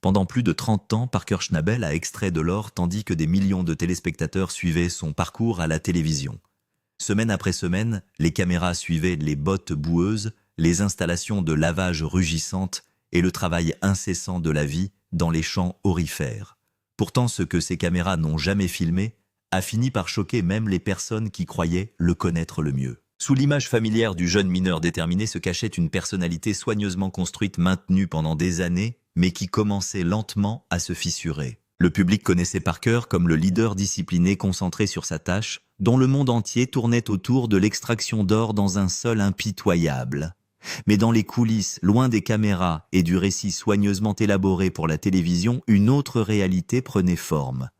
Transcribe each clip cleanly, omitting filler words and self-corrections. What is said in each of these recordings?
Pendant plus de 30 ans, Parker Schnabel a extrait de l'or tandis que des millions de téléspectateurs suivaient son parcours à la télévision. Semaine après semaine, les caméras suivaient les bottes boueuses, les installations de lavage rugissantes et le travail incessant de la vie dans les champs aurifères. Pourtant, ce que ces caméras n'ont jamais filmé a fini par choquer même les personnes qui croyaient le connaître le mieux. Sous l'image familière du jeune mineur déterminé se cachait une personnalité soigneusement construite, maintenue pendant des années, mais qui commençait lentement à se fissurer. Le public connaissait Parker comme le leader discipliné concentré sur sa tâche, dont le monde entier tournait autour de l'extraction d'or dans un seul impitoyable. Mais dans les coulisses, loin des caméras et du récit soigneusement élaboré pour la télévision, une autre réalité prenait forme.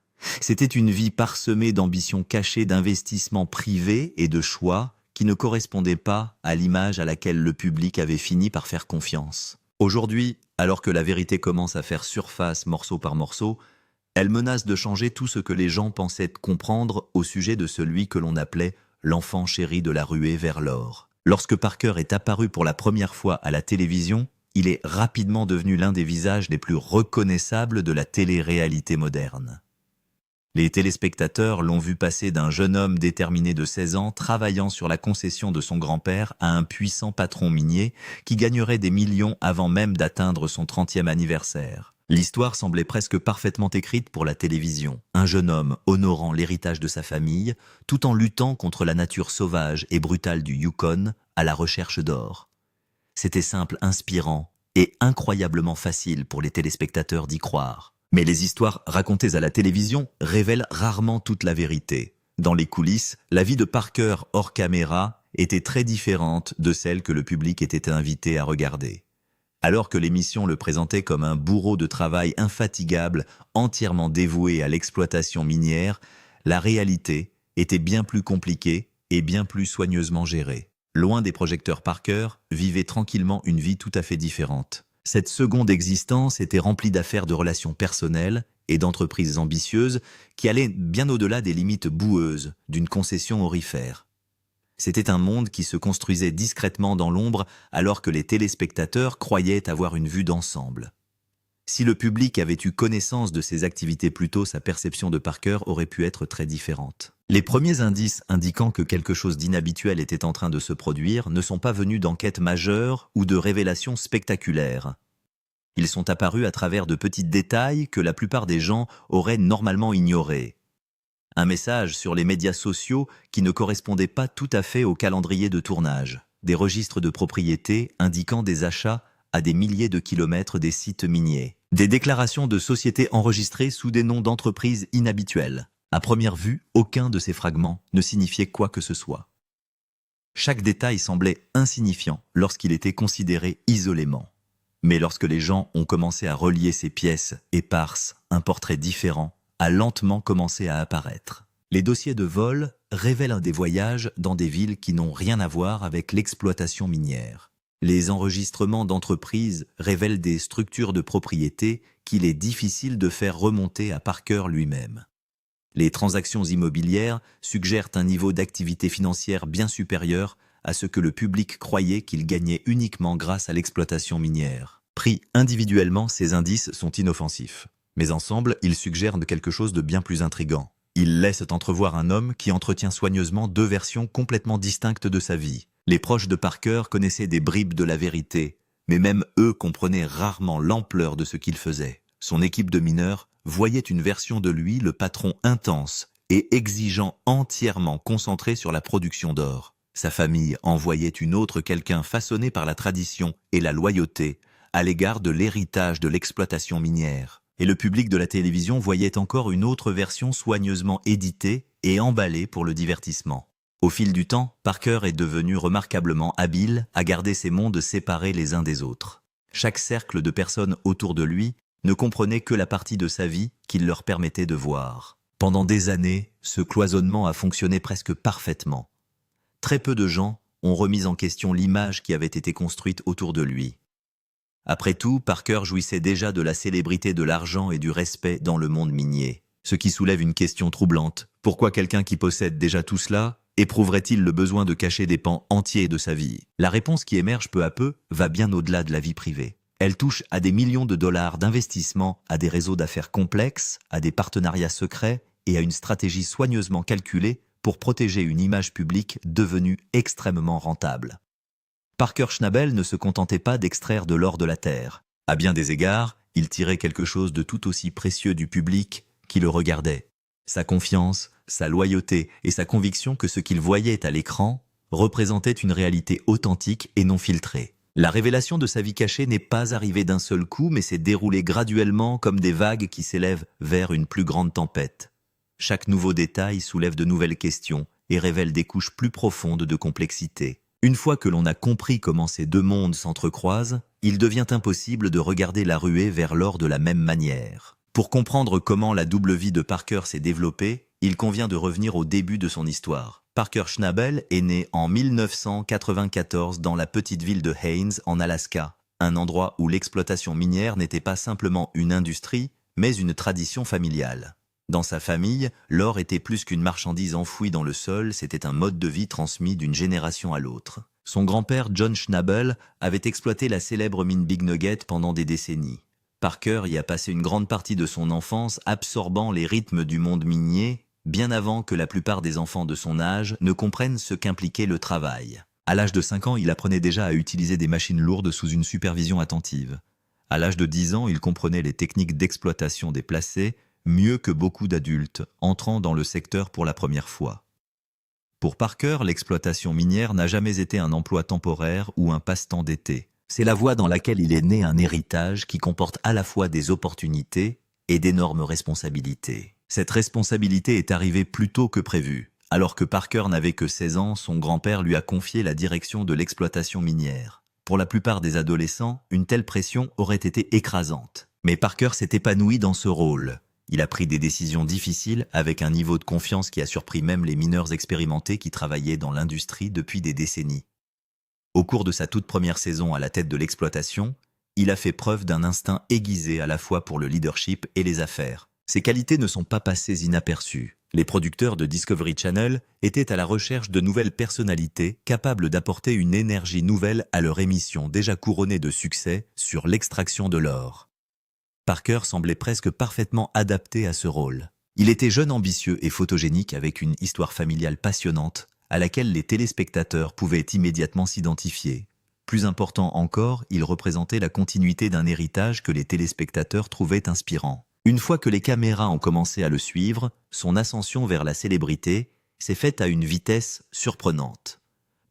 C'était une vie parsemée d'ambitions cachées, d'investissements privés et de choix qui ne correspondaient pas à l'image à laquelle le public avait fini par faire confiance. Aujourd'hui, alors que la vérité commence à faire surface morceau par morceau, elle menace de changer tout ce que les gens pensaient comprendre au sujet de celui que l'on appelait l'enfant chéri de la ruée vers l'or. Lorsque Parker est apparu pour la première fois à la télévision, il est rapidement devenu l'un des visages les plus reconnaissables de la télé-réalité moderne. Les téléspectateurs l'ont vu passer d'un jeune homme déterminé de 16 ans travaillant sur la concession de son grand-père à un puissant patron minier qui gagnerait des millions avant même d'atteindre son 30e anniversaire. L'histoire semblait presque parfaitement écrite pour la télévision. Un jeune homme honorant l'héritage de sa famille, tout en luttant contre la nature sauvage et brutale du Yukon à la recherche d'or. C'était simple, inspirant et incroyablement facile pour les téléspectateurs d'y croire. Mais les histoires racontées à la télévision révèlent rarement toute la vérité. Dans les coulisses, la vie de Parker hors caméra était très différente de celle que le public était invité à regarder. Alors que l'émission le présentait comme un bourreau de travail infatigable, entièrement dévoué à l'exploitation minière, la réalité était bien plus compliquée et bien plus soigneusement gérée. Loin des projecteurs, Parker vivait tranquillement une vie tout à fait différente. Cette seconde existence était remplie d'affaires de relations personnelles et d'entreprises ambitieuses qui allaient bien au-delà des limites boueuses d'une concession aurifère. C'était un monde qui se construisait discrètement dans l'ombre alors que les téléspectateurs croyaient avoir une vue d'ensemble. Si le public avait eu connaissance de ces activités plus tôt, sa perception de Parker aurait pu être très différente. Les premiers indices indiquant que quelque chose d'inhabituel était en train de se produire ne sont pas venus d'enquêtes majeures ou de révélations spectaculaires. Ils sont apparus à travers de petits détails que la plupart des gens auraient normalement ignorés. Un message sur les médias sociaux qui ne correspondait pas tout à fait au calendrier de tournage. Des registres de propriété indiquant des achats à des milliers de kilomètres des sites miniers. Des déclarations de sociétés enregistrées sous des noms d'entreprises inhabituels. À première vue, aucun de ces fragments ne signifiait quoi que ce soit. Chaque détail semblait insignifiant lorsqu'il était considéré isolément. Mais lorsque les gens ont commencé à relier ces pièces éparses, un portrait différent a lentement commencé à apparaître. Les dossiers de vol révèlent des voyages dans des villes qui n'ont rien à voir avec l'exploitation minière. Les enregistrements d'entreprises révèlent des structures de propriété qu'il est difficile de faire remonter à Parker lui-même. Les transactions immobilières suggèrent un niveau d'activité financière bien supérieur à ce que le public croyait qu'il gagnait uniquement grâce à l'exploitation minière. Pris individuellement, ces indices sont inoffensifs. Mais ensemble, ils suggèrent quelque chose de bien plus intrigant. Ils laissent entrevoir un homme qui entretient soigneusement deux versions complètement distinctes de sa vie. Les proches de Parker connaissaient des bribes de la vérité, mais même eux comprenaient rarement l'ampleur de ce qu'il faisait. Son équipe de mineurs voyait une version de lui, le patron intense et exigeant, entièrement concentré sur la production d'or. Sa famille en voyait une autre, quelqu'un façonné par la tradition et la loyauté à l'égard de l'héritage de l'exploitation minière. Et le public de la télévision voyait encore une autre version soigneusement éditée et emballée pour le divertissement. Au fil du temps, Parker est devenu remarquablement habile à garder ces mondes séparés les uns des autres. Chaque cercle de personnes autour de lui ne comprenait que la partie de sa vie qu'il leur permettait de voir. Pendant des années, ce cloisonnement a fonctionné presque parfaitement. Très peu de gens ont remis en question l'image qui avait été construite autour de lui. Après tout, Parker jouissait déjà de la célébrité de l'argent et du respect dans le monde minier. Ce qui soulève une question troublante. Pourquoi quelqu'un qui possède déjà tout cela éprouverait-il le besoin de cacher des pans entiers de sa vie? La réponse qui émerge peu à peu va bien au-delà de la vie privée. Elle touche à des millions de dollars d'investissement, à des réseaux d'affaires complexes, à des partenariats secrets et à une stratégie soigneusement calculée pour protéger une image publique devenue extrêmement rentable. Parker Schnabel ne se contentait pas d'extraire de l'or de la terre. À bien des égards, il tirait quelque chose de tout aussi précieux du public qui le regardait. Sa confiance, sa loyauté et sa conviction que ce qu'il voyait à l'écran représentait une réalité authentique et non filtrée. La révélation de sa vie cachée n'est pas arrivée d'un seul coup, mais s'est déroulée graduellement comme des vagues qui s'élèvent vers une plus grande tempête. Chaque nouveau détail soulève de nouvelles questions et révèle des couches plus profondes de complexité. Une fois que l'on a compris comment ces deux mondes s'entrecroisent, il devient impossible de regarder la ruée vers l'or de la même manière. Pour comprendre comment la double vie de Parker s'est développée, il convient de revenir au début de son histoire. Parker Schnabel est né en 1994 dans la petite ville de Haines, en Alaska, un endroit où l'exploitation minière n'était pas simplement une industrie, mais une tradition familiale. Dans sa famille, l'or était plus qu'une marchandise enfouie dans le sol, c'était un mode de vie transmis d'une génération à l'autre. Son grand-père John Schnabel avait exploité la célèbre mine Big Nugget pendant des décennies. Parker y a passé une grande partie de son enfance absorbant les rythmes du monde minier, bien avant que la plupart des enfants de son âge ne comprennent ce qu'impliquait le travail. À l'âge de 5 ans, il apprenait déjà à utiliser des machines lourdes sous une supervision attentive. À l'âge de 10 ans, il comprenait les techniques d'exploitation des placés, mieux que beaucoup d'adultes entrant dans le secteur pour la première fois. Pour Parker, l'exploitation minière n'a jamais été un emploi temporaire ou un passe-temps d'été. C'est la voie dans laquelle il est né un héritage qui comporte à la fois des opportunités et d'énormes responsabilités. Cette responsabilité est arrivée plus tôt que prévu. Alors que Parker n'avait que 16 ans, son grand-père lui a confié la direction de l'exploitation minière. Pour la plupart des adolescents, une telle pression aurait été écrasante. Mais Parker s'est épanoui dans ce rôle. Il a pris des décisions difficiles avec un niveau de confiance qui a surpris même les mineurs expérimentés qui travaillaient dans l'industrie depuis des décennies. Au cours de sa toute première saison à la tête de l'exploitation, il a fait preuve d'un instinct aiguisé à la fois pour le leadership et les affaires. Ses qualités ne sont pas passées inaperçues. Les producteurs de Discovery Channel étaient à la recherche de nouvelles personnalités capables d'apporter une énergie nouvelle à leur émission déjà couronnée de succès sur l'extraction de l'or. Parker semblait presque parfaitement adapté à ce rôle. Il était jeune, ambitieux et photogénique avec une histoire familiale passionnante à laquelle les téléspectateurs pouvaient immédiatement s'identifier. Plus important encore, il représentait la continuité d'un héritage que les téléspectateurs trouvaient inspirant. Une fois que les caméras ont commencé à le suivre, son ascension vers la célébrité s'est faite à une vitesse surprenante.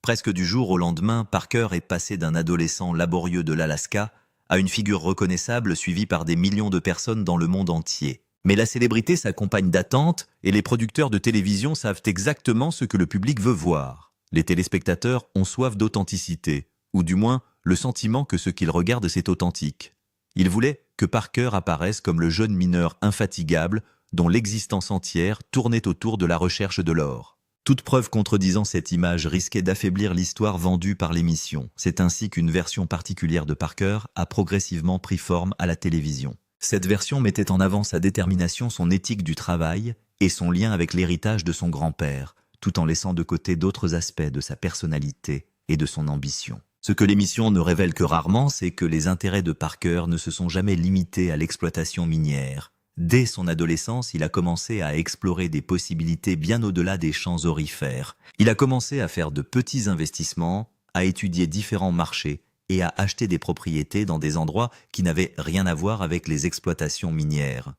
Presque du jour au lendemain, Parker est passé d'un adolescent laborieux de l'Alaska à une figure reconnaissable suivie par des millions de personnes dans le monde entier. Mais la célébrité s'accompagne d'attentes et les producteurs de télévision savent exactement ce que le public veut voir. Les téléspectateurs ont soif d'authenticité, ou du moins le sentiment que ce qu'ils regardent c'est authentique. Ils voulaient que Parker apparaisse comme le jeune mineur infatigable dont l'existence entière tournait autour de la recherche de l'or. Toute preuve contredisant cette image risquait d'affaiblir l'histoire vendue par l'émission. C'est ainsi qu'une version particulière de Parker a progressivement pris forme à la télévision. Cette version mettait en avant sa détermination, son éthique du travail et son lien avec l'héritage de son grand-père, tout en laissant de côté d'autres aspects de sa personnalité et de son ambition. Ce que l'émission ne révèle que rarement, c'est que les intérêts de Parker ne se sont jamais limités à l'exploitation minière. Dès son adolescence, il a commencé à explorer des possibilités bien au-delà des champs aurifères. Il a commencé à faire de petits investissements, à étudier différents marchés et à acheter des propriétés dans des endroits qui n'avaient rien à voir avec les exploitations minières.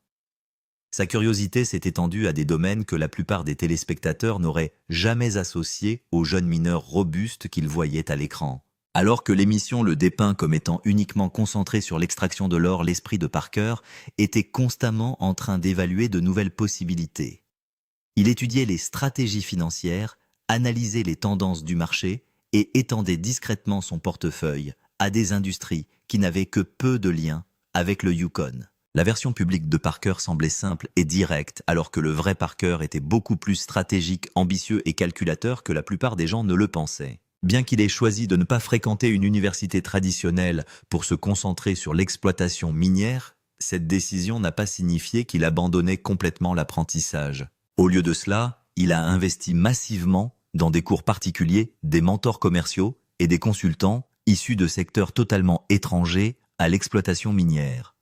Sa curiosité s'est étendue à des domaines que la plupart des téléspectateurs n'auraient jamais associés aux jeunes mineurs robustes qu'ils voyaient à l'écran. Alors que l'émission le dépeint comme étant uniquement concentré sur l'extraction de l'or, l'esprit de Parker était constamment en train d'évaluer de nouvelles possibilités. Il étudiait les stratégies financières, analysait les tendances du marché et étendait discrètement son portefeuille à des industries qui n'avaient que peu de liens avec le Yukon. La version publique de Parker semblait simple et directe, alors que le vrai Parker était beaucoup plus stratégique, ambitieux et calculateur que la plupart des gens ne le pensaient. Bien qu'il ait choisi de ne pas fréquenter une université traditionnelle pour se concentrer sur l'exploitation minière, cette décision n'a pas signifié qu'il abandonnait complètement l'apprentissage. Au lieu de cela, il a investi massivement dans des cours particuliers, des mentors commerciaux et des consultants issus de secteurs totalement étrangers à l'exploitation minière.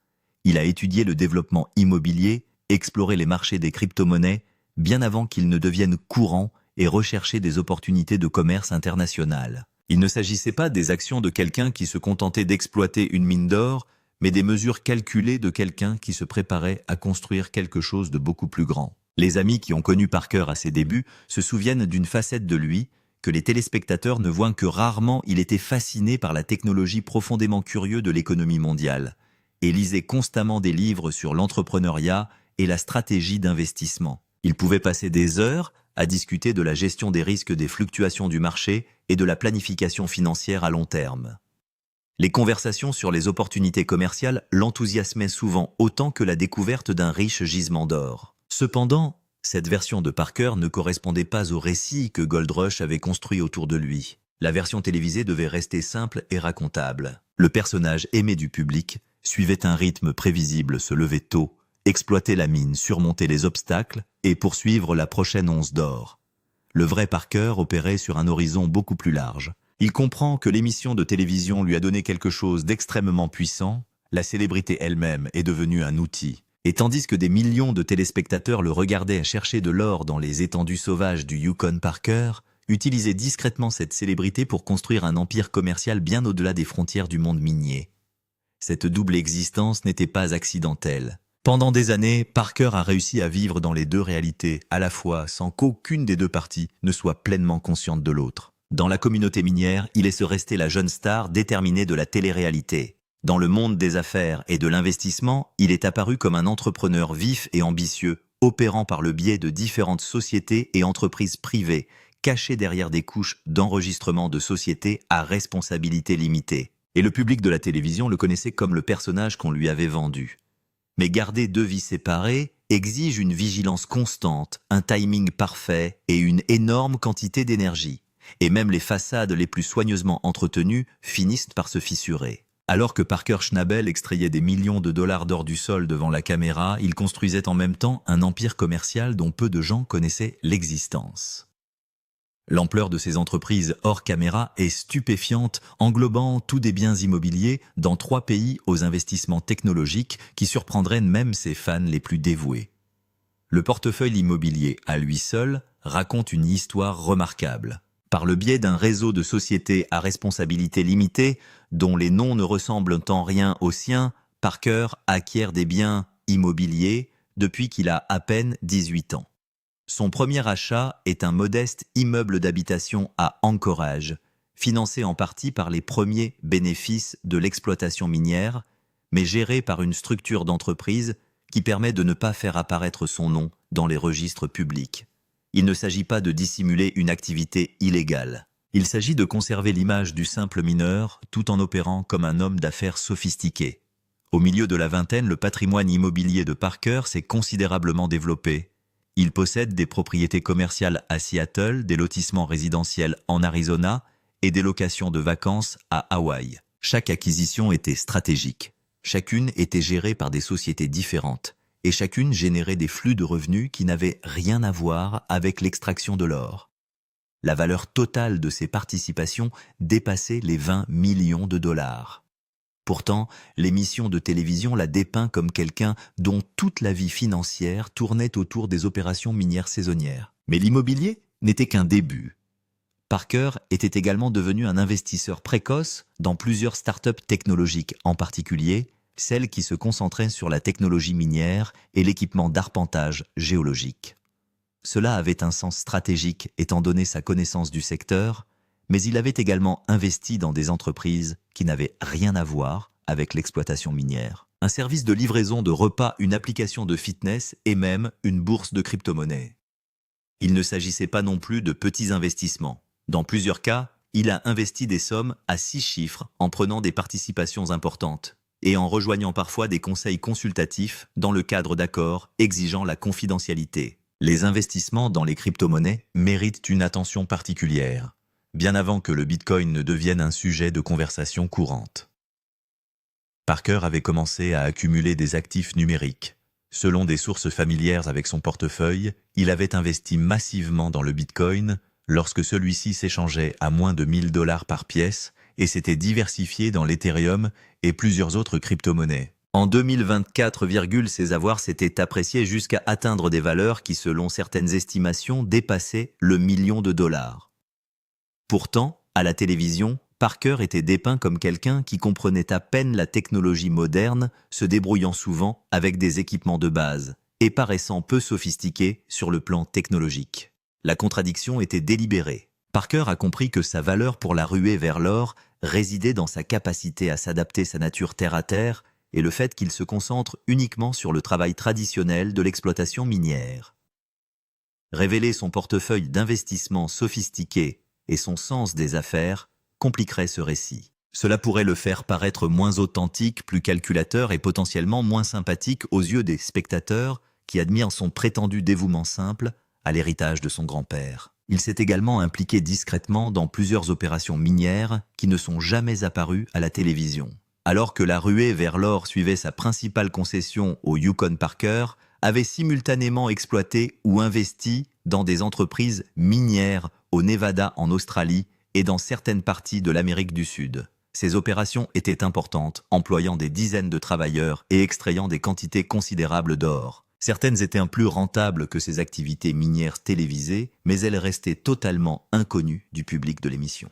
Il a étudié le développement immobilier, exploré les marchés des crypto-monnaies, bien avant qu'ils ne deviennent courants et recherché des opportunités de commerce international. Il ne s'agissait pas des actions de quelqu'un qui se contentait d'exploiter une mine d'or, mais des mesures calculées de quelqu'un qui se préparait à construire quelque chose de beaucoup plus grand. Les amis qui ont connu Parker à ses débuts se souviennent d'une facette de lui que les téléspectateurs ne voient que rarement. Il était fasciné par la technologie, profondément curieux de l'économie mondiale, et lisait constamment des livres sur l'entrepreneuriat et la stratégie d'investissement. Il pouvait passer des heures à discuter de la gestion des risques des fluctuations du marché et de la planification financière à long terme. Les conversations sur les opportunités commerciales l'enthousiasmaient souvent autant que la découverte d'un riche gisement d'or. Cependant, cette version de Parker ne correspondait pas au récit que Gold Rush avait construit autour de lui. La version télévisée devait rester simple et racontable. Le personnage aimé du public suivait un rythme prévisible, se lever tôt, exploiter la mine, surmonter les obstacles et poursuivre la prochaine once d'or. Le vrai Parker opérait sur un horizon beaucoup plus large. Il comprend que l'émission de télévision lui a donné quelque chose d'extrêmement puissant. La célébrité elle-même est devenue un outil. Et tandis que des millions de téléspectateurs le regardaient chercher de l'or dans les étendues sauvages du Yukon, Parker utilisait discrètement cette célébrité pour construire un empire commercial bien au-delà des frontières du monde minier. Cette double existence n'était pas accidentelle. Pendant des années, Parker a réussi à vivre dans les deux réalités, à la fois sans qu'aucune des deux parties ne soit pleinement consciente de l'autre. Dans la communauté minière, il est resté la jeune star déterminée de la télé-réalité. Dans le monde des affaires et de l'investissement, il est apparu comme un entrepreneur vif et ambitieux, opérant par le biais de différentes sociétés et entreprises privées, cachées derrière des couches d'enregistrement de sociétés à responsabilité limitée. Et le public de la télévision le connaissait comme le personnage qu'on lui avait vendu. Mais garder deux vies séparées exige une vigilance constante, un timing parfait et une énorme quantité d'énergie. Et même les façades les plus soigneusement entretenues finissent par se fissurer. Alors que Parker Schnabel extrayait des millions de dollars d'or du sol devant la caméra, il construisait en même temps un empire commercial dont peu de gens connaissaient l'existence. L'ampleur de ces entreprises hors caméra est stupéfiante, englobant tous des biens immobiliers dans 3 pays aux investissements technologiques qui surprendraient même ses fans les plus dévoués. Le portefeuille immobilier, à lui seul, raconte une histoire remarquable. Par le biais d'un réseau de sociétés à responsabilité limitée, dont les noms ne ressemblent en rien aux siens, Parker acquiert des biens immobiliers depuis qu'il a à peine 18 ans. Son premier achat est un modeste immeuble d'habitation à Anchorage, financé en partie par les premiers bénéfices de l'exploitation minière, mais géré par une structure d'entreprise qui permet de ne pas faire apparaître son nom dans les registres publics. Il ne s'agit pas de dissimuler une activité illégale. Il s'agit de conserver l'image du simple mineur tout en opérant comme un homme d'affaires sophistiqué. Au milieu de la vingtaine, le patrimoine immobilier de Parker s'est considérablement développé. Il possède des propriétés commerciales à Seattle, des lotissements résidentiels en Arizona et des locations de vacances à Hawaï. Chaque acquisition était stratégique. Chacune était gérée par des sociétés différentes. Et chacune générait des flux de revenus qui n'avaient rien à voir avec l'extraction de l'or. La valeur totale de ces participations dépassait les 20 millions de dollars. Pourtant, l'émission de télévision l'a dépeint comme quelqu'un dont toute la vie financière tournait autour des opérations minières saisonnières. Mais l'immobilier n'était qu'un début. Parker était également devenu un investisseur précoce dans plusieurs startups technologiques, en particulier celles qui se concentraient sur la technologie minière et l'équipement d'arpentage géologique. Cela avait un sens stratégique étant donné sa connaissance du secteur, mais il avait également investi dans des entreprises qui n'avaient rien à voir avec l'exploitation minière. Un service de livraison de repas, une application de fitness et même une bourse de crypto-monnaie. Il ne s'agissait pas non plus de petits investissements. Dans plusieurs cas, il a investi des sommes à 6 chiffres en prenant des participations importantes et en rejoignant parfois des conseils consultatifs dans le cadre d'accords exigeant la confidentialité. Les investissements dans les crypto-monnaies méritent une attention particulière, bien avant que le Bitcoin ne devienne un sujet de conversation courante. Parker avait commencé à accumuler des actifs numériques. Selon des sources familières avec son portefeuille, il avait investi massivement dans le Bitcoin lorsque celui-ci s'échangeait à moins de 1 000 $ par pièce et s'était diversifié dans l'Ethereum et plusieurs autres crypto-monnaies. En 2024, ses avoirs s'étaient appréciés jusqu'à atteindre des valeurs qui, selon certaines estimations, dépassaient le million de dollars. Pourtant, à la télévision, Parker était dépeint comme quelqu'un qui comprenait à peine la technologie moderne, se débrouillant souvent avec des équipements de base et paraissant peu sophistiqué sur le plan technologique. La contradiction était délibérée. Parker a compris que sa valeur pour la ruée vers l'or résidait dans sa capacité à s'adapter sa nature terre à terre et le fait qu'il se concentre uniquement sur le travail traditionnel de l'exploitation minière. Révéler son portefeuille d'investissement sophistiqué et son sens des affaires compliquerait ce récit. Cela pourrait le faire paraître moins authentique, plus calculateur et potentiellement moins sympathique aux yeux des spectateurs qui admirent son prétendu dévouement simple à l'héritage de son grand-père. Il s'est également impliqué discrètement dans plusieurs opérations minières qui ne sont jamais apparues à la télévision. Alors que la ruée vers l'or suivait sa principale concession au Yukon Parker, avait simultanément exploité ou investi dans des entreprises minières au Nevada en Australie et dans certaines parties de l'Amérique du Sud. Ces opérations étaient importantes, employant des dizaines de travailleurs et extrayant des quantités considérables d'or. Certaines étaient plus rentables que ces activités minières télévisées, mais elles restaient totalement inconnues du public de l'émission.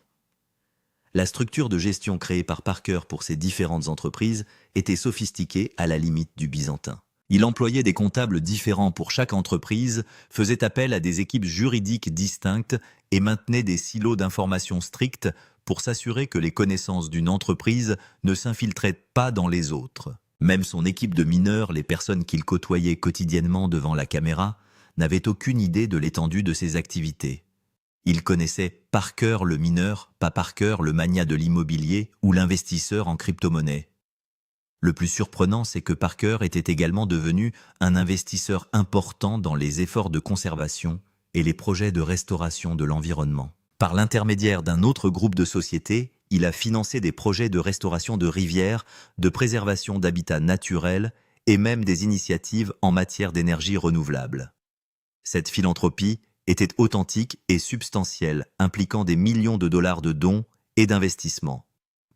La structure de gestion créée par Parker pour ces différentes entreprises était sophistiquée à la limite du byzantin. Il employait des comptables différents pour chaque entreprise, faisait appel à des équipes juridiques distinctes et maintenait des silos d'informations stricts pour s'assurer que les connaissances d'une entreprise ne s'infiltraient pas dans les autres. Même son équipe de mineurs, les personnes qu'il côtoyait quotidiennement devant la caméra, n'avaient aucune idée de l'étendue de ses activités. Il connaissait Parker le mineur, pas Parker le magnat de l'immobilier ou l'investisseur en crypto-monnaie. Le plus surprenant, c'est que Parker était également devenu un investisseur important dans les efforts de conservation et les projets de restauration de l'environnement. Par l'intermédiaire d'un autre groupe de sociétés, il a financé des projets de restauration de rivières, de préservation d'habitats naturels et même des initiatives en matière d'énergie renouvelable. Cette philanthropie était authentique et substantielle, impliquant des millions de dollars de dons et d'investissements.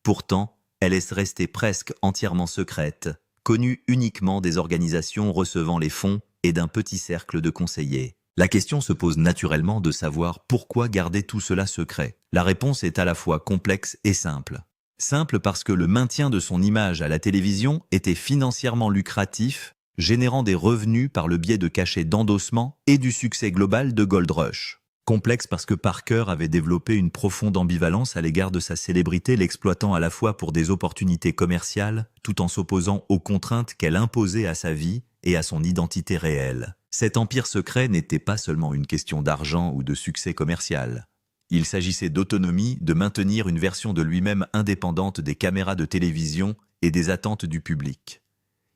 Pourtant, elle est restée presque entièrement secrète, connue uniquement des organisations recevant les fonds et d'un petit cercle de conseillers. La question se pose naturellement de savoir pourquoi garder tout cela secret. La réponse est à la fois complexe et simple. Simple parce que le maintien de son image à la télévision était financièrement lucratif, générant des revenus par le biais de cachets d'endossement et du succès global de Gold Rush. Complexe parce que Parker avait développé une profonde ambivalence à l'égard de sa célébrité, l'exploitant à la fois pour des opportunités commerciales, tout en s'opposant aux contraintes qu'elle imposait à sa vie et à son identité réelle. Cet empire secret n'était pas seulement une question d'argent ou de succès commercial. Il s'agissait d'autonomie, de maintenir une version de lui-même indépendante des caméras de télévision et des attentes du public.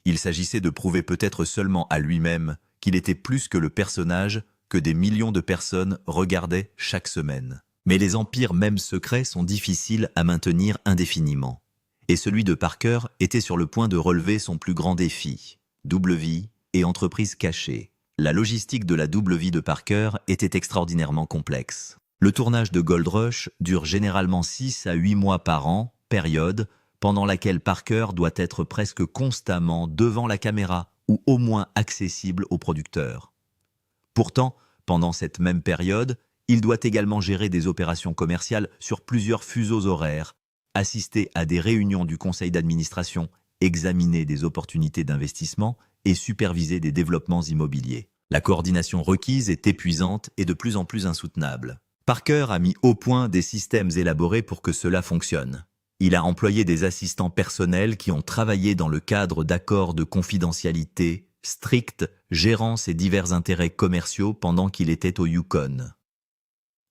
Il s'agissait de prouver peut-être seulement à lui-même qu'il était plus que le personnage que des millions de personnes regardaient chaque semaine. Mais les empires même secrets sont difficiles à maintenir indéfiniment. Et celui de Parker était sur le point de relever son plus grand défi, double vie et entreprise cachée. La logistique de la double vie de Parker était extraordinairement complexe. Le tournage de Gold Rush dure généralement 6 à 8 mois par an, période pendant laquelle Parker doit être presque constamment devant la caméra ou au moins accessible aux producteurs. Pourtant, pendant cette même période, il doit également gérer des opérations commerciales sur plusieurs fuseaux horaires, assister à des réunions du conseil d'administration, examiner des opportunités d'investissement et superviser des développements immobiliers. La coordination requise est épuisante et de plus en plus insoutenable. Parker a mis au point des systèmes élaborés pour que cela fonctionne. Il a employé des assistants personnels qui ont travaillé dans le cadre d'accords de confidentialité stricts gérant ses divers intérêts commerciaux pendant qu'il était au Yukon.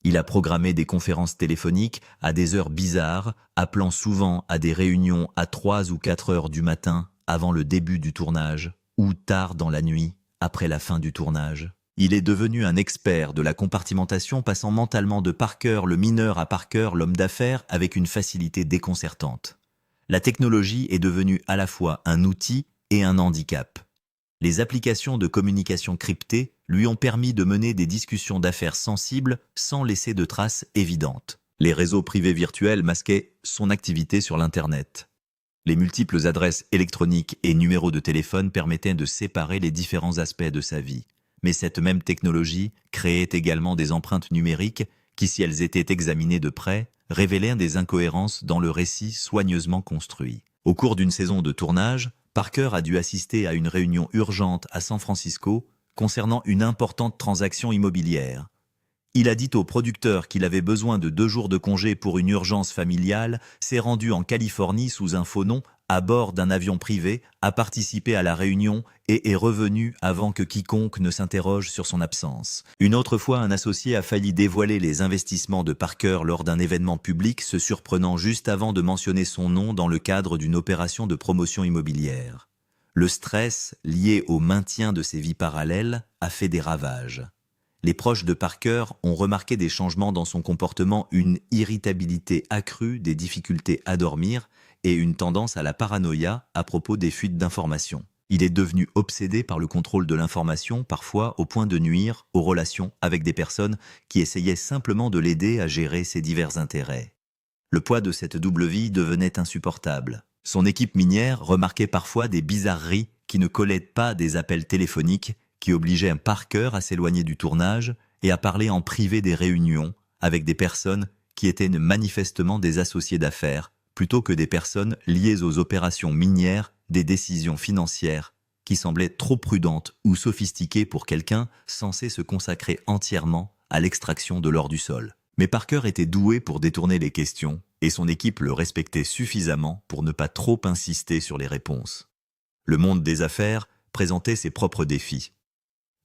Il a programmé des conférences téléphoniques à des heures bizarres, appelant souvent à des réunions à 3 ou 4 heures du matin avant le début du tournage, ou tard dans la nuit, après la fin du tournage. Il est devenu un expert de la compartimentation, passant mentalement de Parker le mineur à Parker l'homme d'affaires avec une facilité déconcertante. La technologie est devenue à la fois un outil et un handicap. Les applications de communication cryptée lui ont permis de mener des discussions d'affaires sensibles sans laisser de traces évidentes. Les réseaux privés virtuels masquaient son activité sur l'Internet. Les multiples adresses électroniques et numéros de téléphone permettaient de séparer les différents aspects de sa vie. Mais cette même technologie créait également des empreintes numériques qui, si elles étaient examinées de près, révélaient des incohérences dans le récit soigneusement construit. Au cours d'une saison de tournage, Parker a dû assister à une réunion urgente à San Francisco concernant une importante transaction immobilière. Il a dit au producteur qu'il avait besoin de 2 jours de congé pour une urgence familiale, s'est rendu en Californie sous un faux nom, à bord d'un avion privé, a participé à la réunion et est revenu avant que quiconque ne s'interroge sur son absence. Une autre fois, un associé a failli dévoiler les investissements de Parker lors d'un événement public, se surprenant juste avant de mentionner son nom dans le cadre d'une opération de promotion immobilière. Le stress, lié au maintien de ses vies parallèles, a fait des ravages. Les proches de Parker ont remarqué des changements dans son comportement, une irritabilité accrue, des difficultés à dormir et une tendance à la paranoïa à propos des fuites d'informations. Il est devenu obsédé par le contrôle de l'information, parfois au point de nuire aux relations avec des personnes qui essayaient simplement de l'aider à gérer ses divers intérêts. Le poids de cette double vie devenait insupportable. Son équipe minière remarquait parfois des bizarreries qui ne collaient pas des appels téléphoniques qui obligeait un Parker à s'éloigner du tournage et à parler en privé des réunions avec des personnes qui étaient manifestement des associés d'affaires, plutôt que des personnes liées aux opérations minières, des décisions financières qui semblaient trop prudentes ou sophistiquées pour quelqu'un censé se consacrer entièrement à l'extraction de l'or du sol. Mais Parker était doué pour détourner les questions, et son équipe le respectait suffisamment pour ne pas trop insister sur les réponses. Le monde des affaires présentait ses propres défis.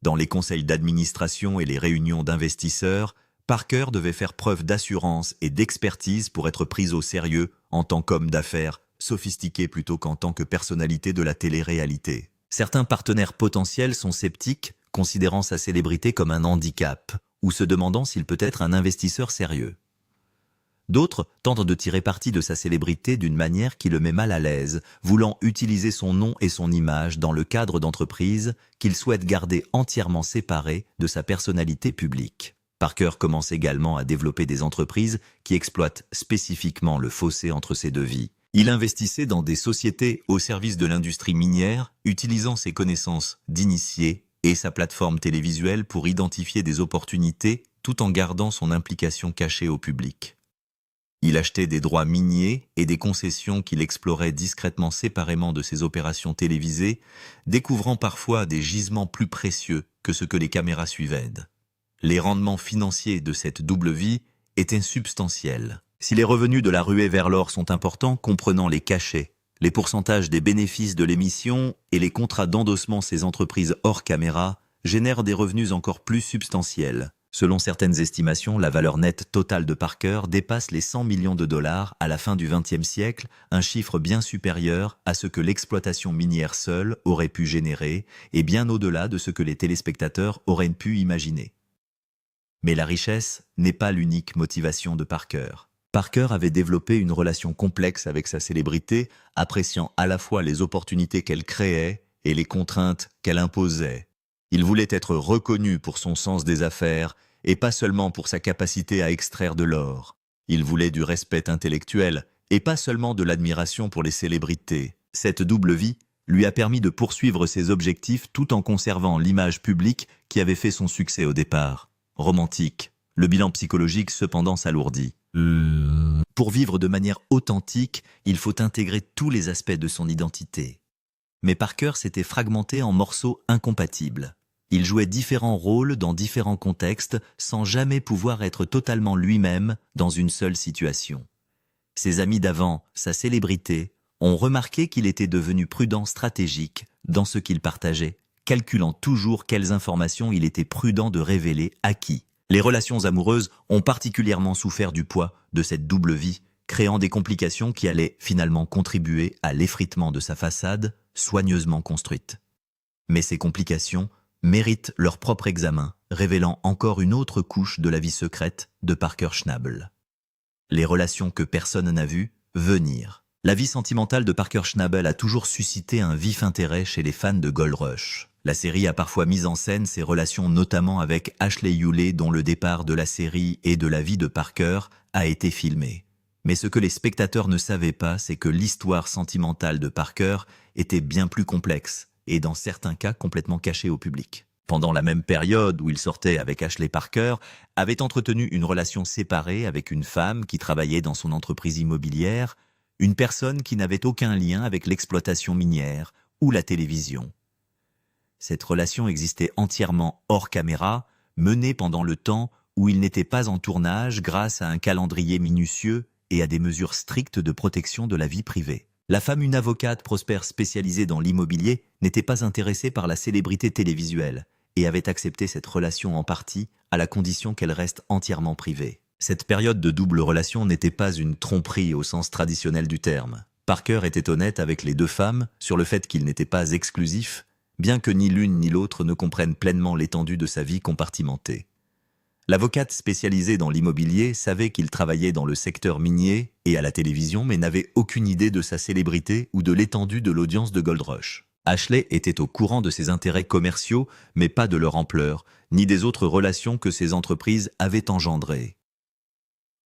Dans les conseils d'administration et les réunions d'investisseurs, Parker devait faire preuve d'assurance et d'expertise pour être pris au sérieux en tant qu'homme d'affaires, sophistiqué plutôt qu'en tant que personnalité de la télé-réalité. Certains partenaires potentiels sont sceptiques, considérant sa célébrité comme un handicap, ou se demandant s'il peut être un investisseur sérieux. D'autres tentent de tirer parti de sa célébrité d'une manière qui le met mal à l'aise, voulant utiliser son nom et son image dans le cadre d'entreprises qu'il souhaite garder entièrement séparées de sa personnalité publique. Parker commence également à développer des entreprises qui exploitent spécifiquement le fossé entre ces deux vies. Il investissait dans des sociétés au service de l'industrie minière, utilisant ses connaissances d'initié et sa plateforme télévisuelle pour identifier des opportunités tout en gardant son implication cachée au public. Il achetait des droits miniers et des concessions qu'il explorait discrètement séparément de ses opérations télévisées, découvrant parfois des gisements plus précieux que ce que les caméras suivaient. Les rendements financiers de cette double vie étaient substantiels. Si les revenus de la ruée vers l'or sont importants, comprenant les cachets, les pourcentages des bénéfices de l'émission et les contrats d'endossement, ces entreprises hors caméra génèrent des revenus encore plus substantiels. Selon certaines estimations, la valeur nette totale de Parker dépasse les 100 millions de dollars à la fin du XXe siècle, un chiffre bien supérieur à ce que l'exploitation minière seule aurait pu générer et bien au-delà de ce que les téléspectateurs auraient pu imaginer. Mais la richesse n'est pas l'unique motivation de Parker. Parker avait développé une relation complexe avec sa célébrité, appréciant à la fois les opportunités qu'elle créait et les contraintes qu'elle imposait. Il voulait être reconnu pour son sens des affaires et pas seulement pour sa capacité à extraire de l'or. Il voulait du respect intellectuel et pas seulement de l'admiration pour les célébrités. Cette double vie lui a permis de poursuivre ses objectifs tout en conservant l'image publique qui avait fait son succès au départ. Romantique, le bilan psychologique cependant s'alourdit. Pour vivre de manière authentique, il faut intégrer tous les aspects de son identité. Mais Parker s'était fragmenté en morceaux incompatibles. Il jouait différents rôles dans différents contextes sans jamais pouvoir être totalement lui-même dans une seule situation. Ses amis d'avant, sa célébrité, ont remarqué qu'il était devenu prudent stratégique dans ce qu'il partageait, calculant toujours quelles informations il était prudent de révéler à qui. Les relations amoureuses ont particulièrement souffert du poids de cette double vie, créant des complications qui allaient finalement contribuer à l'effritement de sa façade soigneusement construite. Mais ces complications méritent leur propre examen, révélant encore une autre couche de la vie secrète de Parker Schnabel. Les relations que personne n'a vues venir. La vie sentimentale de Parker Schnabel a toujours suscité un vif intérêt chez les fans de Gold Rush. La série a parfois mis en scène ses relations notamment avec Ashley Hewlett dont le départ de la série et de la vie de Parker a été filmé. Mais ce que les spectateurs ne savaient pas, c'est que l'histoire sentimentale de Parker était bien plus complexe et dans certains cas complètement cachée au public. Pendant la même période où il sortait avec Ashley, Parker avait entretenu une relation séparée avec une femme qui travaillait dans son entreprise immobilière, une personne qui n'avait aucun lien avec l'exploitation minière ou la télévision. Cette relation existait entièrement hors caméra, menée pendant le temps où il n'était pas en tournage grâce à un calendrier minutieux et à des mesures strictes de protection de la vie privée. La femme, une avocate prospère spécialisée dans l'immobilier, n'était pas intéressée par la célébrité télévisuelle et avait accepté cette relation en partie à la condition qu'elle reste entièrement privée. Cette période de double relation n'était pas une tromperie au sens traditionnel du terme. Parker était honnête avec les deux femmes sur le fait qu'ils n'étaient pas exclusifs, bien que ni l'une ni l'autre ne comprennent pleinement l'étendue de sa vie compartimentée. L'avocate spécialisée dans l'immobilier savait qu'il travaillait dans le secteur minier et à la télévision, mais n'avait aucune idée de sa célébrité ou de l'étendue de l'audience de Gold Rush. Ashley était au courant de ses intérêts commerciaux, mais pas de leur ampleur, ni des autres relations que ces entreprises avaient engendrées.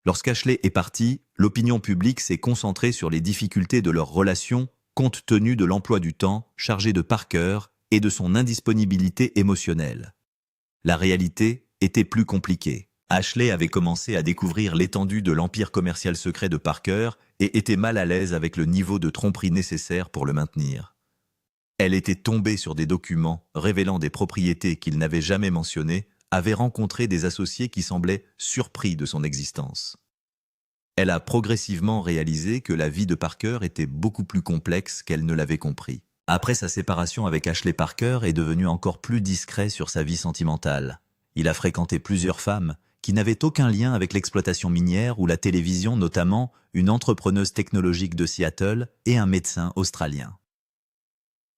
Lorsqu'Ashley est partie, l'opinion publique s'est concentrée sur les difficultés de leur relation, compte tenu de l'emploi du temps chargé de Parker et de son indisponibilité émotionnelle. La réalité était plus compliquée. Ashley avait commencé à découvrir l'étendue de l'empire commercial secret de Parker et était mal à l'aise avec le niveau de tromperie nécessaire pour le maintenir. Elle était tombée sur des documents révélant des propriétés qu'il n'avait jamais mentionnées, avait rencontré des associés qui semblaient surpris de son existence. Elle a progressivement réalisé que la vie de Parker était beaucoup plus complexe qu'elle ne l'avait compris. Après sa séparation avec Ashley, Parker est devenu encore plus discret sur sa vie sentimentale. Il a fréquenté plusieurs femmes qui n'avaient aucun lien avec l'exploitation minière ou la télévision, notamment une entrepreneuse technologique de Seattle et un médecin australien.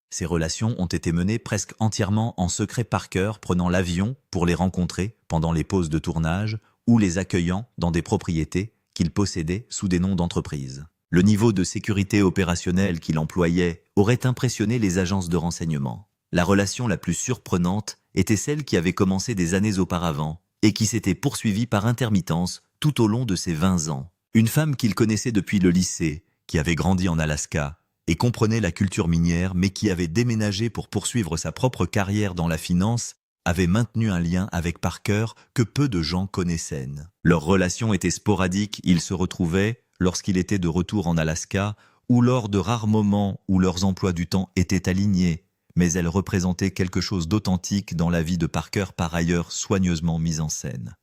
Ces relations ont été menées presque entièrement en secret, Parker prenant l'avion pour les rencontrer pendant les pauses de tournage ou les accueillant dans des propriétés qu'il possédait sous des noms d'entreprise. Le niveau de sécurité opérationnelle qu'il employait aurait impressionné les agences de renseignement. La relation la plus surprenante était celle qui avait commencé des années auparavant et qui s'était poursuivie par intermittence tout au long de ses 20 ans. Une femme qu'il connaissait depuis le lycée, qui avait grandi en Alaska et comprenait la culture minière, mais qui avait déménagé pour poursuivre sa propre carrière dans la finance, avait maintenu un lien avec Parker que peu de gens connaissaient. Leur relation était sporadique, ils se retrouvaient lorsqu'il était de retour en Alaska ou lors de rares moments où leurs emplois du temps étaient alignés, mais elle représentait quelque chose d'authentique dans la vie de Parker, par ailleurs soigneusement mise en scène.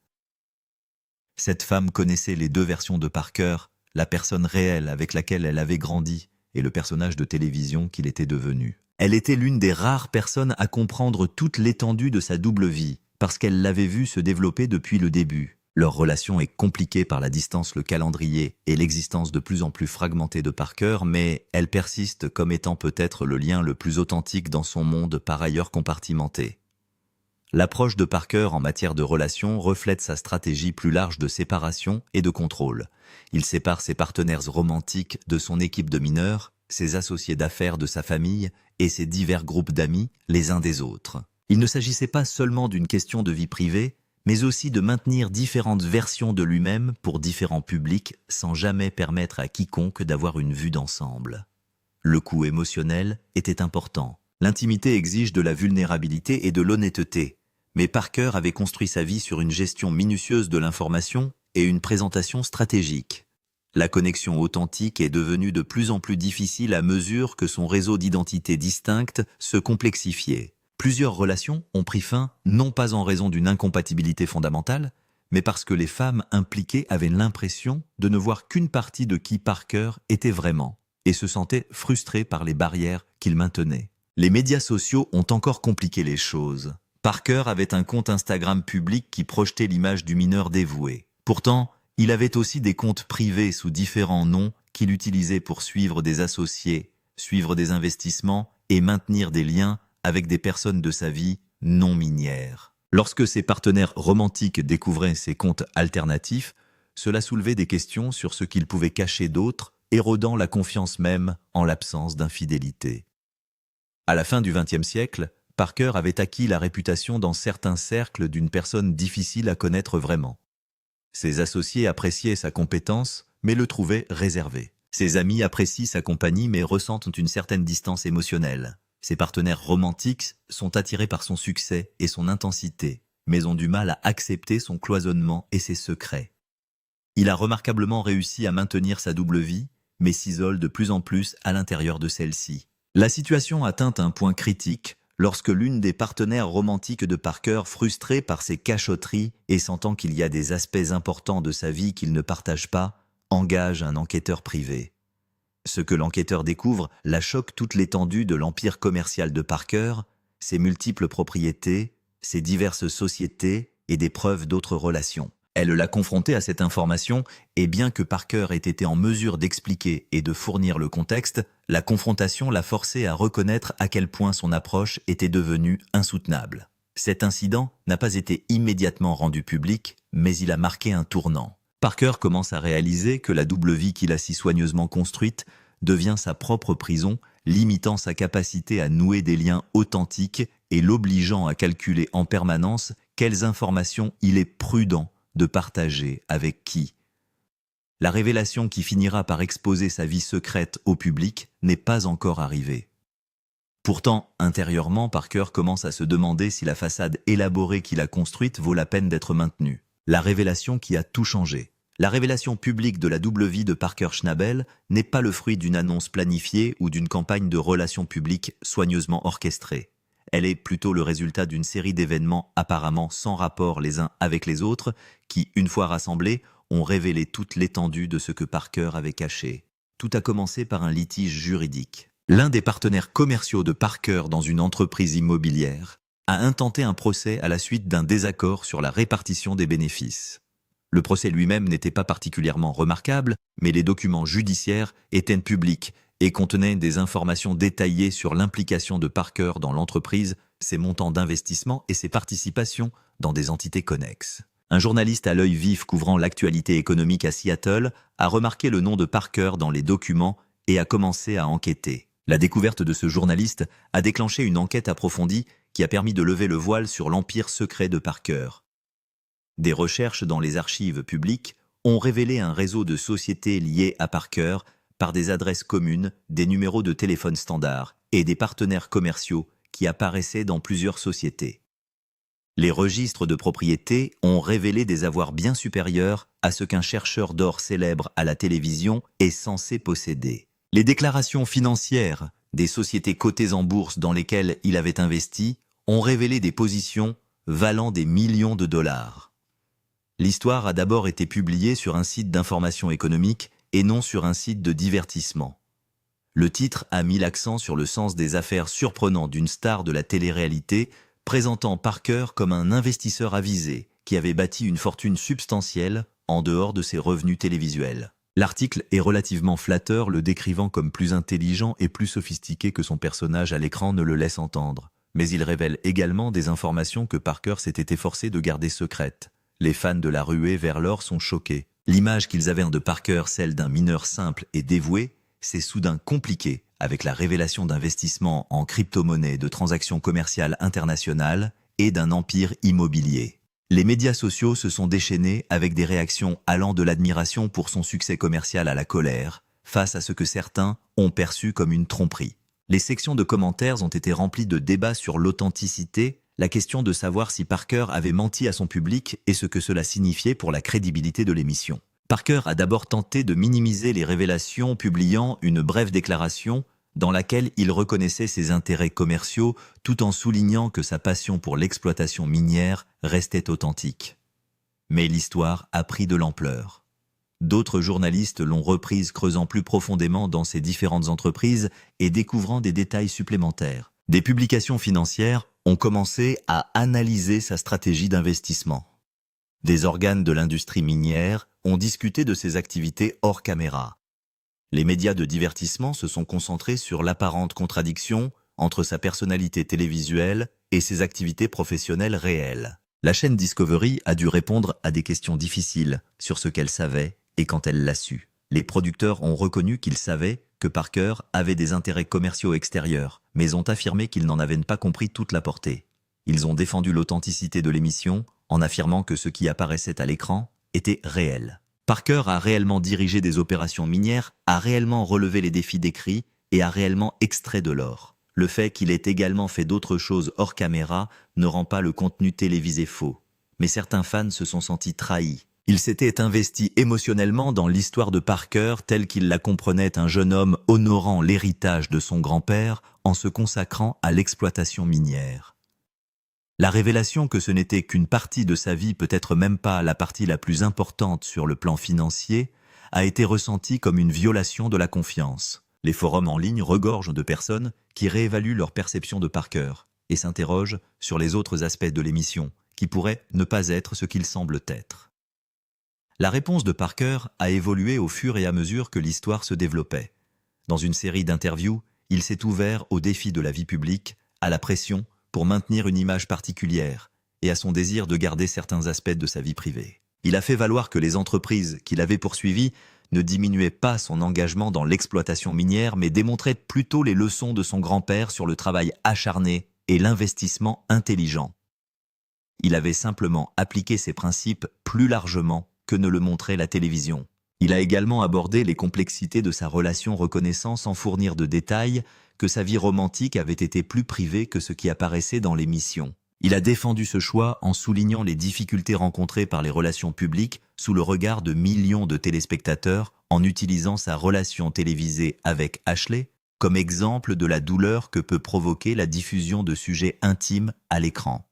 Cette femme connaissait les deux versions de Parker, la personne réelle avec laquelle elle avait grandi et le personnage de télévision qu'il était devenu. Elle était l'une des rares personnes à comprendre toute l'étendue de sa double vie, parce qu'elle l'avait vu se développer depuis le début. Leur relation est compliquée par la distance, le calendrier et l'existence de plus en plus fragmentée de Parker, mais elle persiste comme étant peut-être le lien le plus authentique dans son monde par ailleurs compartimenté. L'approche de Parker en matière de relations reflète sa stratégie plus large de séparation et de contrôle. Il sépare ses partenaires romantiques de son équipe de mineurs, ses associés d'affaires de sa famille et ses divers groupes d'amis les uns des autres. Il ne s'agissait pas seulement d'une question de vie privée, mais aussi de maintenir différentes versions de lui-même pour différents publics sans jamais permettre à quiconque d'avoir une vue d'ensemble. Le coût émotionnel était important. L'intimité exige de la vulnérabilité et de l'honnêteté, mais Parker avait construit sa vie sur une gestion minutieuse de l'information et une présentation stratégique. La connexion authentique est devenue de plus en plus difficile à mesure que son réseau d'identités distinctes se complexifiait. Plusieurs relations ont pris fin, non pas en raison d'une incompatibilité fondamentale, mais parce que les femmes impliquées avaient l'impression de ne voir qu'une partie de qui Parker était vraiment, et se sentaient frustrées par les barrières qu'il maintenait. Les médias sociaux ont encore compliqué les choses. Parker avait un compte Instagram public qui projetait l'image du mineur dévoué. Pourtant, il avait aussi des comptes privés sous différents noms qu'il utilisait pour suivre des associés, suivre des investissements et maintenir des liens avec des personnes de sa vie non minières. Lorsque ses partenaires romantiques découvraient ces comptes alternatifs, cela soulevait des questions sur ce qu'il pouvait cacher d'autre, érodant la confiance même en l'absence d'infidélité. À la fin du XXe siècle, Parker avait acquis la réputation dans certains cercles d'une personne difficile à connaître vraiment. Ses associés appréciaient sa compétence, mais le trouvaient réservé. Ses amis apprécient sa compagnie, mais ressentent une certaine distance émotionnelle. Ses partenaires romantiques sont attirés par son succès et son intensité, mais ont du mal à accepter son cloisonnement et ses secrets. Il a remarquablement réussi à maintenir sa double vie, mais s'isole de plus en plus à l'intérieur de celle-ci. La situation atteint un point critique lorsque l'une des partenaires romantiques de Parker, frustrée par ses cachotteries et sentant qu'il y a des aspects importants de sa vie qu'il ne partage pas, engage un enquêteur privé. Ce que l'enquêteur découvre la choque toute l'étendue de l'empire commercial de Parker, ses multiples propriétés, ses diverses sociétés et des preuves d'autres relations. Elle l'a confronté à cette information et bien que Parker ait été en mesure d'expliquer et de fournir le contexte, la confrontation l'a forcé à reconnaître à quel point son approche était devenue insoutenable. Cet incident n'a pas été immédiatement rendu public, mais il a marqué un tournant. Parker commence à réaliser que la double vie qu'il a si soigneusement construite devient sa propre prison, limitant sa capacité à nouer des liens authentiques et l'obligeant à calculer en permanence quelles informations il est prudent de partager avec qui. La révélation qui finira par exposer sa vie secrète au public n'est pas encore arrivée. Pourtant, intérieurement, Parker commence à se demander si la façade élaborée qu'il a construite vaut la peine d'être maintenue. La révélation qui a tout changé. La révélation publique de la double vie de Parker Schnabel n'est pas le fruit d'une annonce planifiée ou d'une campagne de relations publiques soigneusement orchestrée. Elle est plutôt le résultat d'une série d'événements apparemment sans rapport les uns avec les autres qui, une fois rassemblés, ont révélé toute l'étendue de ce que Parker avait caché. Tout a commencé par un litige juridique. L'un des partenaires commerciaux de Parker dans une entreprise immobilière a intenté un procès à la suite d'un désaccord sur la répartition des bénéfices. Le procès lui-même n'était pas particulièrement remarquable, mais les documents judiciaires étaient publics et contenaient des informations détaillées sur l'implication de Parker dans l'entreprise, ses montants d'investissement et ses participations dans des entités connexes. Un journaliste à l'œil vif couvrant l'actualité économique à Seattle a remarqué le nom de Parker dans les documents et a commencé à enquêter. La découverte de ce journaliste a déclenché une enquête approfondie qui a permis de lever le voile sur l'empire secret de Parker. Des recherches dans les archives publiques ont révélé un réseau de sociétés liées à Parker par des adresses communes, des numéros de téléphone standards et des partenaires commerciaux qui apparaissaient dans plusieurs sociétés. Les registres de propriété ont révélé des avoirs bien supérieurs à ce qu'un chercheur d'or célèbre à la télévision est censé posséder. Les déclarations financières des sociétés cotées en bourse dans lesquelles il avait investi ont révélé des positions valant des millions de dollars. L'histoire a d'abord été publiée sur un site d'information économique et non sur un site de divertissement. Le titre a mis l'accent sur le sens des affaires surprenant d'une star de la télé-réalité, présentant Parker comme un investisseur avisé qui avait bâti une fortune substantielle en dehors de ses revenus télévisuels. L'article est relativement flatteur, le décrivant comme plus intelligent et plus sophistiqué que son personnage à l'écran ne le laisse entendre. Mais il révèle également des informations que Parker s'était efforcé de garder secrètes. Les fans de la ruée vers l'or sont choqués. L'image qu'ils avaient de Parker, celle d'un mineur simple et dévoué, s'est soudain compliquée avec la révélation d'investissements en crypto-monnaies, de transactions commerciales internationales et d'un empire immobilier. Les médias sociaux se sont déchaînés avec des réactions allant de l'admiration pour son succès commercial à la colère, face à ce que certains ont perçu comme une tromperie. Les sections de commentaires ont été remplies de débats sur l'authenticité, la question de savoir si Parker avait menti à son public et ce que cela signifiait pour la crédibilité de l'émission. Parker a d'abord tenté de minimiser les révélations, publiant une brève déclaration dans laquelle il reconnaissait ses intérêts commerciaux tout en soulignant que sa passion pour l'exploitation minière restait authentique. Mais l'histoire a pris de l'ampleur. D'autres journalistes l'ont reprise, creusant plus profondément dans ses différentes entreprises et découvrant des détails supplémentaires. Des publications financières ont commencé à analyser sa stratégie d'investissement. Des organes de l'industrie minière ont discuté de ses activités hors caméra. Les médias de divertissement se sont concentrés sur l'apparente contradiction entre sa personnalité télévisuelle et ses activités professionnelles réelles. La chaîne Discovery a dû répondre à des questions difficiles sur ce qu'elle savait et quand elle l'a su. Les producteurs ont reconnu qu'ils savaient que Parker avait des intérêts commerciaux extérieurs, mais ont affirmé qu'ils n'en avaient pas compris toute la portée. Ils ont défendu l'authenticité de l'émission en affirmant que ce qui apparaissait à l'écran était réel. Parker a réellement dirigé des opérations minières, a réellement relevé les défis décrits et a réellement extrait de l'or. Le fait qu'il ait également fait d'autres choses hors caméra ne rend pas le contenu télévisé faux. Mais certains fans se sont sentis trahis. Il s'était investi émotionnellement dans l'histoire de Parker telle qu'il la comprenait, un jeune homme honorant l'héritage de son grand-père en se consacrant à l'exploitation minière. La révélation que ce n'était qu'une partie de sa vie, peut-être même pas la partie la plus importante sur le plan financier, a été ressentie comme une violation de la confiance. Les forums en ligne regorgent de personnes qui réévaluent leur perception de Parker et s'interrogent sur les autres aspects de l'émission, qui pourraient ne pas être ce qu'ils semblent être. La réponse de Parker a évolué au fur et à mesure que l'histoire se développait. Dans une série d'interviews, il s'est ouvert au défi de la vie publique, à la pression pour maintenir une image particulière et à son désir de garder certains aspects de sa vie privée. Il a fait valoir que les entreprises qu'il avait poursuivies ne diminuaient pas son engagement dans l'exploitation minière, mais démontraient plutôt les leçons de son grand-père sur le travail acharné et l'investissement intelligent. Il avait simplement appliqué ces principes plus largement que ne le montrait la télévision. Il a également abordé les complexités de sa relation reconnaissant sans fournir de détails que sa vie romantique avait été plus privée que ce qui apparaissait dans l'émission. Il a défendu ce choix en soulignant les difficultés rencontrées par les relations publiques sous le regard de millions de téléspectateurs en utilisant sa relation télévisée avec Ashley comme exemple de la douleur que peut provoquer la diffusion de sujets intimes à l'écran.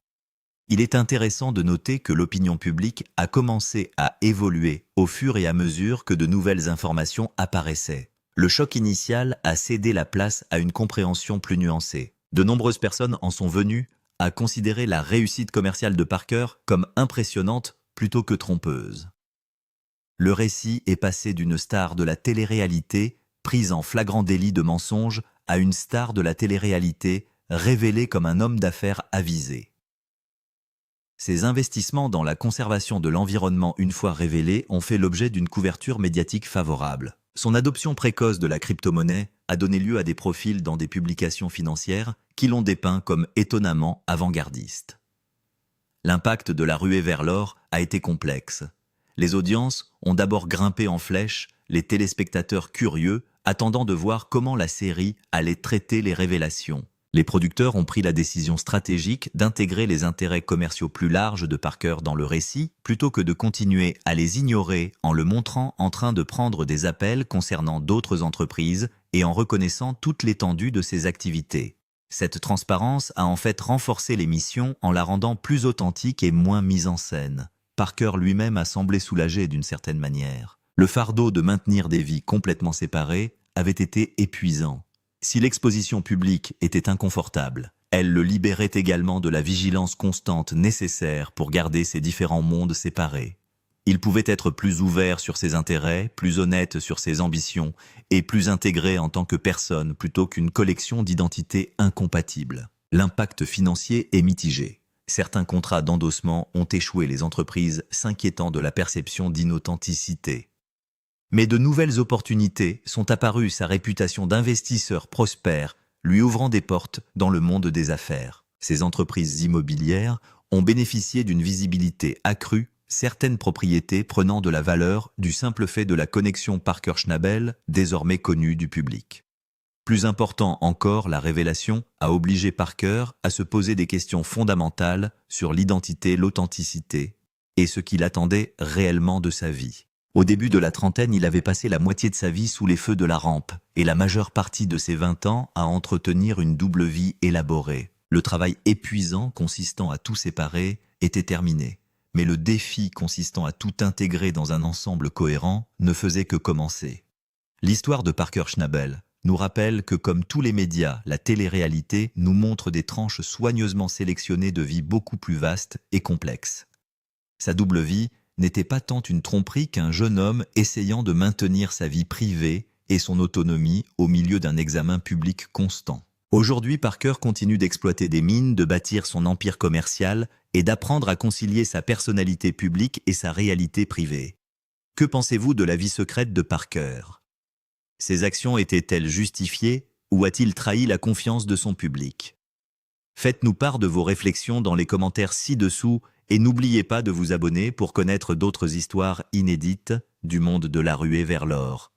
Il est intéressant de noter que l'opinion publique a commencé à évoluer au fur et à mesure que de nouvelles informations apparaissaient. Le choc initial a cédé la place à une compréhension plus nuancée. De nombreuses personnes en sont venues à considérer la réussite commerciale de Parker comme impressionnante plutôt que trompeuse. Le récit est passé d'une star de la télé-réalité prise en flagrant délit de mensonge à une star de la télé-réalité révélée comme un homme d'affaires avisé. Ses investissements dans la conservation de l'environnement une fois révélés ont fait l'objet d'une couverture médiatique favorable. Son adoption précoce de la crypto-monnaie a donné lieu à des profils dans des publications financières qui l'ont dépeint comme étonnamment avant-gardiste. L'impact de la ruée vers l'or a été complexe. Les audiences ont d'abord grimpé en flèche, les téléspectateurs curieux attendant de voir comment la série allait traiter les révélations. Les producteurs ont pris la décision stratégique d'intégrer les intérêts commerciaux plus larges de Parker dans le récit, plutôt que de continuer à les ignorer en le montrant en train de prendre des appels concernant d'autres entreprises et en reconnaissant toute l'étendue de ses activités. Cette transparence a en fait renforcé l'émission en la rendant plus authentique et moins mise en scène. Parker lui-même a semblé soulagé d'une certaine manière. Le fardeau de maintenir des vies complètement séparées avait été épuisant. Si l'exposition publique était inconfortable, elle le libérait également de la vigilance constante nécessaire pour garder ces différents mondes séparés. Il pouvait être plus ouvert sur ses intérêts, plus honnête sur ses ambitions et plus intégré en tant que personne plutôt qu'une collection d'identités incompatibles. L'impact financier est mitigé. Certains contrats d'endossement ont échoué, les entreprises s'inquiétant de la perception d'inauthenticité. Mais de nouvelles opportunités sont apparues, sa réputation d'investisseur prospère, lui ouvrant des portes dans le monde des affaires. Ces entreprises immobilières ont bénéficié d'une visibilité accrue, certaines propriétés prenant de la valeur du simple fait de la connexion Parker-Schnabel, désormais connue du public. Plus important encore, la révélation a obligé Parker à se poser des questions fondamentales sur l'identité, l'authenticité et ce qu'il attendait réellement de sa vie. Au début de la trentaine, il avait passé la moitié de sa vie sous les feux de la rampe et la majeure partie de ses 20 ans à entretenir une double vie élaborée. Le travail épuisant consistant à tout séparer était terminé, mais le défi consistant à tout intégrer dans un ensemble cohérent ne faisait que commencer. L'histoire de Parker-Schnabel nous rappelle que comme tous les médias, la télé-réalité nous montre des tranches soigneusement sélectionnées de vies beaucoup plus vastes et complexes. Sa double vie n'était pas tant une tromperie qu'un jeune homme essayant de maintenir sa vie privée et son autonomie au milieu d'un examen public constant. Aujourd'hui, Parker continue d'exploiter des mines, de bâtir son empire commercial et d'apprendre à concilier sa personnalité publique et sa réalité privée. Que pensez-vous de la vie secrète de Parker ? Ses actions étaient-elles justifiées Ou a-t-il trahi la confiance de son public? Faites-nous part de vos réflexions dans les commentaires ci-dessous et n'oubliez pas de vous abonner pour connaître d'autres histoires inédites du monde de la ruée vers l'or.